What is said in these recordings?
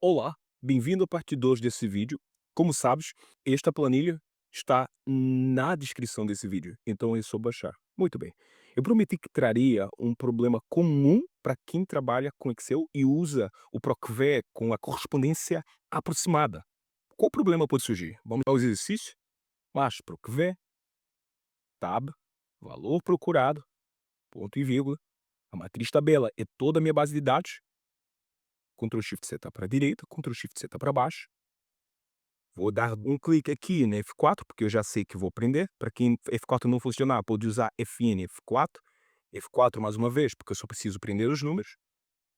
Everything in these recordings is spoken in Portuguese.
Olá, bem-vindo à parte 2 desse vídeo. Como sabes, esta planilha está na descrição desse vídeo, então é só baixar. Muito bem. Eu prometi que traria um problema comum para quem trabalha com Excel e usa o PROCV com a correspondência aproximada. Qual problema pode surgir? Vamos ao exercício? Mas PROCV, tab, valor procurado, ponto e vírgula, a matriz tabela é toda a minha base de dados, Ctrl Shift seta para a direita, Ctrl Shift seta para baixo. Vou dar um clique aqui na F4, porque eu já sei que vou prender. Para quem F4 não funcionar, pode usar Fn, F4. F4 mais uma vez, porque eu só preciso prender os números.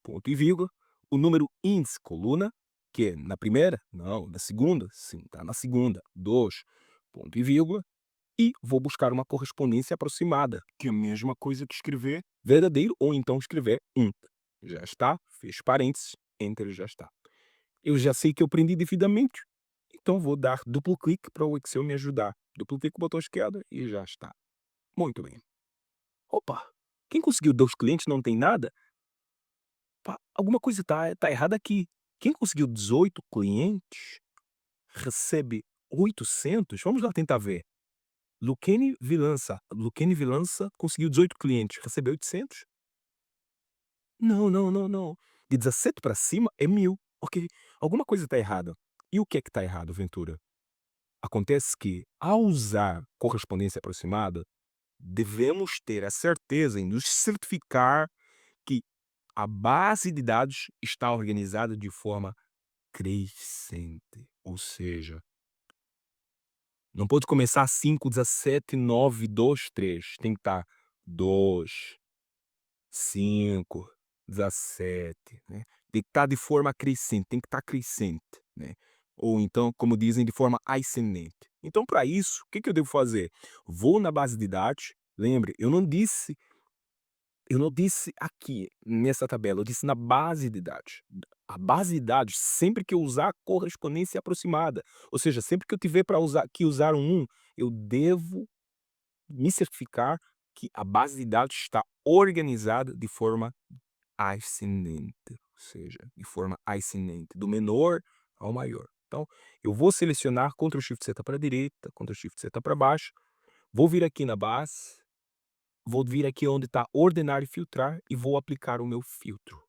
Ponto e vírgula. O número índice, coluna, que é na primeira? Não, na segunda? Sim, está na segunda. 2, ponto e vírgula. E vou buscar uma correspondência aproximada, que é a mesma coisa que escrever verdadeiro ou então escrever int. Já está, fecho parênteses, enter já está. Eu já sei que eu prendi devidamente, então vou dar duplo clique para o Excel me ajudar. Duplo clique com o botão esquerdo e já está. Muito bem. Opa, quem conseguiu 2 clientes não tem nada? Pá, alguma coisa tá errada aqui. Quem conseguiu 18 clientes recebe 800? Vamos lá tentar ver. Luquene Vilança conseguiu 18 clientes, recebeu 800? Não, não, não, não. De 17 para cima é 1000. Ok, alguma coisa está errada. E o que é que está errado, Ventura? Acontece que, ao usar correspondência aproximada, devemos ter a certeza em nos certificar que a base de dados está organizada de forma crescente. Ou seja, não pode começar 5, 17, 9, 2, 3. Tem que estar 2, 5, 17, né? Tem que estar de forma crescente, tem que estar crescente, né? Ou então, como dizem, de forma ascendente. Então, para isso, o que eu devo fazer? Vou na base de dados. Lembre, eu não disse aqui nessa tabela, eu disse na base de dados. A base de dados, sempre que eu usar correspondência aproximada, ou seja, sempre que eu tiver para usar um, eu devo me certificar que a base de dados está organizada de forma ascendente, ou seja, de forma ascendente, do menor ao maior. Então, eu vou selecionar Ctrl Shift seta para a direita, Ctrl Shift seta para baixo, vou vir aqui na base, vou vir aqui onde está ordenar e filtrar e vou aplicar o meu filtro.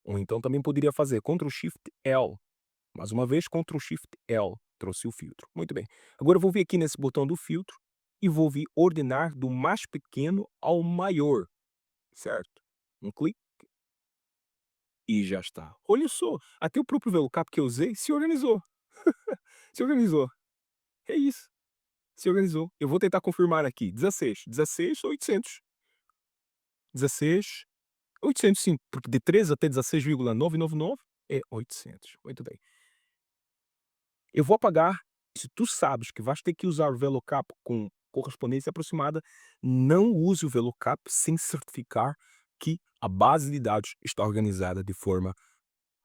Ou então também poderia fazer Ctrl Shift L. Mais uma vez, Ctrl Shift L. Trouxe o filtro. Muito bem. Agora eu vou vir aqui nesse botão do filtro e vou vir ordenar do mais pequeno ao maior. Certo? Um clique e já está. Olha só, até o próprio VLOOKUP que eu usei se organizou. Se organizou. É isso. Se organizou. Eu vou tentar confirmar aqui. 16. 16, 800. 16, 800 sim, porque de 13 até 16,999 é 800. Muito bem. Eu vou apagar. Se tu sabes que vais ter que usar o VLOOKUP com correspondência aproximada, não use o VLOOKUP sem certificar que a base de dados está organizada de forma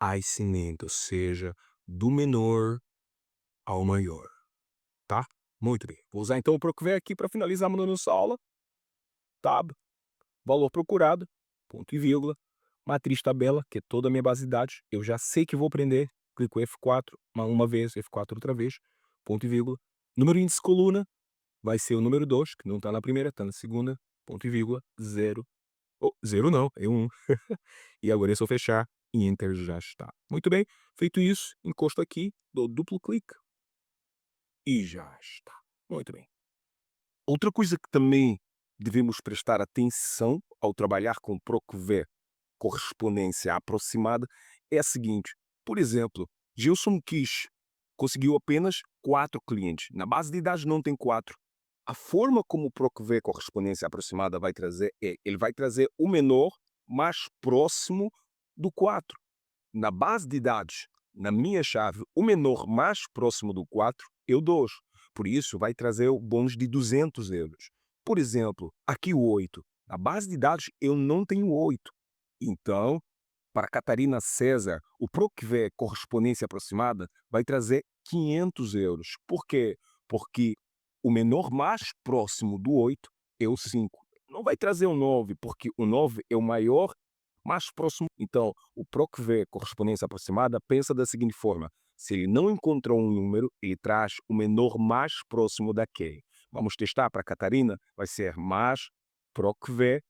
ascendente, ou seja, do menor ao maior, tá? Muito bem. Vou usar então o PROCV aqui para finalizar a nossa aula. Tab, valor procurado, ponto e vírgula, matriz tabela, que é toda a minha base de dados. Eu já sei que vou prender. Clico F4 uma vez, F4 outra vez, ponto e vírgula. Número índice coluna vai ser o número 2, que não está na primeira, está na segunda, ponto e vírgula, 0. Oh, 0 não, é 1. E agora é só fechar e Enter já está. Muito bem, feito isso, encosto aqui, dou duplo clique e já está. Muito bem. Outra coisa que também devemos prestar atenção ao trabalhar com PROCV, correspondência aproximada, é a seguinte. Por exemplo, Gilson Kish conseguiu apenas 4 clientes. Na base de dados não tem 4. A forma como o PROCV, correspondência aproximada, vai trazer ele vai trazer o menor mais próximo do 4. Na base de dados, na minha chave, o menor mais próximo do 4 é o 2. Por isso, vai trazer o bônus de 200 euros. Por exemplo, aqui o 8. Na base de dados, eu não tenho 8. Então, para Catarina César, o PROCV correspondência aproximada vai trazer 500 euros. Por quê? Porque o menor mais próximo do 8 é o 5. Não vai trazer o 9, porque o 9 é o maior mais próximo. Então, o PROC-V, correspondência aproximada, pensa da seguinte forma: se ele não encontrou um número, ele traz o menor mais próximo daquele. Vamos testar para a Catarina, vai ser mais PROC-V,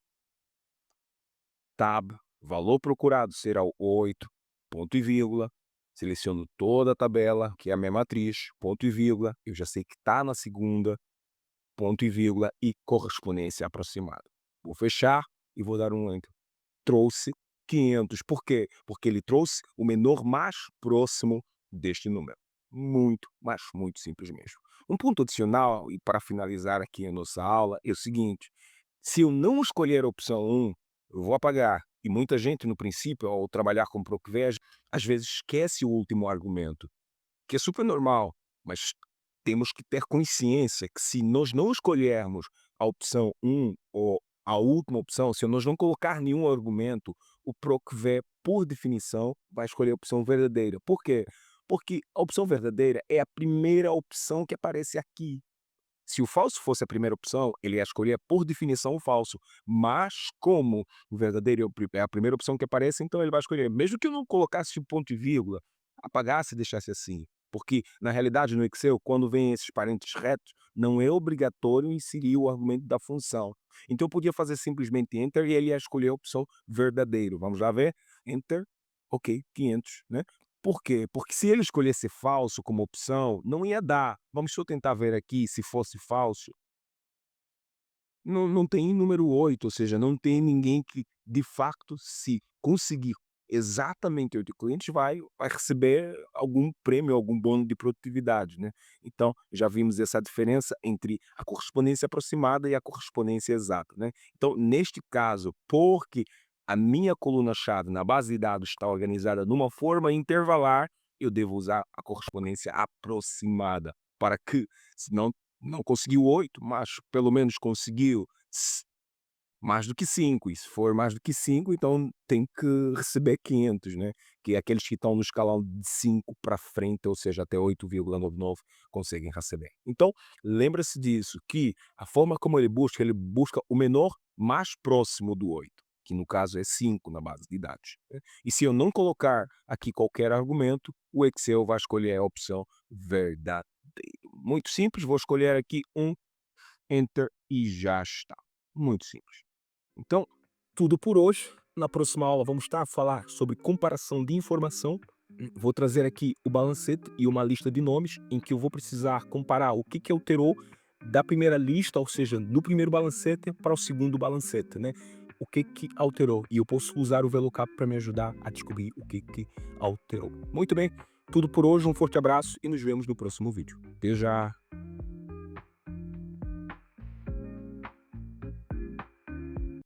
tab, valor procurado será o 8, ponto e vírgula, seleciono toda a tabela, que é a minha matriz, ponto e vírgula, eu já sei que está na segunda, ponto e vírgula e correspondência aproximada. Vou fechar e vou dar um enter. Trouxe 500. Por quê? Porque ele trouxe o menor mais próximo deste número. Muito, mas muito simples mesmo. Um ponto adicional, e para finalizar aqui a nossa aula, é o seguinte: se eu não escolher a opção 1, eu vou apagar. E muita gente, no princípio, ao trabalhar com PROC-V, às vezes esquece o último argumento, que é super normal, mas temos que ter consciência que se nós não escolhermos a opção 1 ou a última opção, se nós não colocar nenhum argumento, o PROC-V, por definição, vai escolher a opção verdadeira. Por quê? Porque a opção verdadeira é a primeira opção que aparece aqui. Se o falso fosse a primeira opção, ele ia escolher por definição o falso, mas como o verdadeiro é a primeira opção que aparece, então ele vai escolher, mesmo que eu não colocasse o ponto e vírgula, apagasse e deixasse assim. Porque, na realidade, no Excel, quando vem esses parênteses retos, não é obrigatório inserir o argumento da função. Então eu podia fazer simplesmente Enter e ele ia escolher a opção verdadeiro. Vamos lá ver? Enter, ok, 500, né? Por quê? Porque se ele escolhesse falso como opção, não ia dar. Vamos só tentar ver aqui se fosse falso. Não tem número 8, ou seja, não tem ninguém que, de facto, se conseguir exatamente 8 clientes, vai receber algum prêmio, algum bônus de produtividade, né. Então, já vimos essa diferença entre a correspondência aproximada e a correspondência exata, né. Então, neste caso, porque a minha coluna-chave na base de dados está organizada numa forma intervalar, eu devo usar a correspondência aproximada, para que, se não conseguiu 8, mas pelo menos conseguiu mais do que 5. E se for mais do que 5, então tem que receber 500, né? Que é aqueles que estão no escalão de 5 para frente, ou seja, até 8,99 conseguem receber. Então, lembra-se disso, que a forma como ele busca o menor mais próximo do 8, que no caso é 5 na base de dados, né? E se eu não colocar aqui qualquer argumento, o Excel vai escolher a opção verdadeiro. Muito simples, vou escolher aqui um, Enter e já está. Muito simples. Então, tudo por hoje. Na próxima aula vamos estar a falar sobre comparação de informação. Vou trazer aqui o balancete e uma lista de nomes em que eu vou precisar comparar o que alterou da primeira lista, ou seja, do primeiro balancete para o segundo balancete, né? O que alterou. E eu posso usar o VLOOKUP para me ajudar a descobrir o que alterou. Muito bem, tudo por hoje, um forte abraço e nos vemos no próximo vídeo. Até já!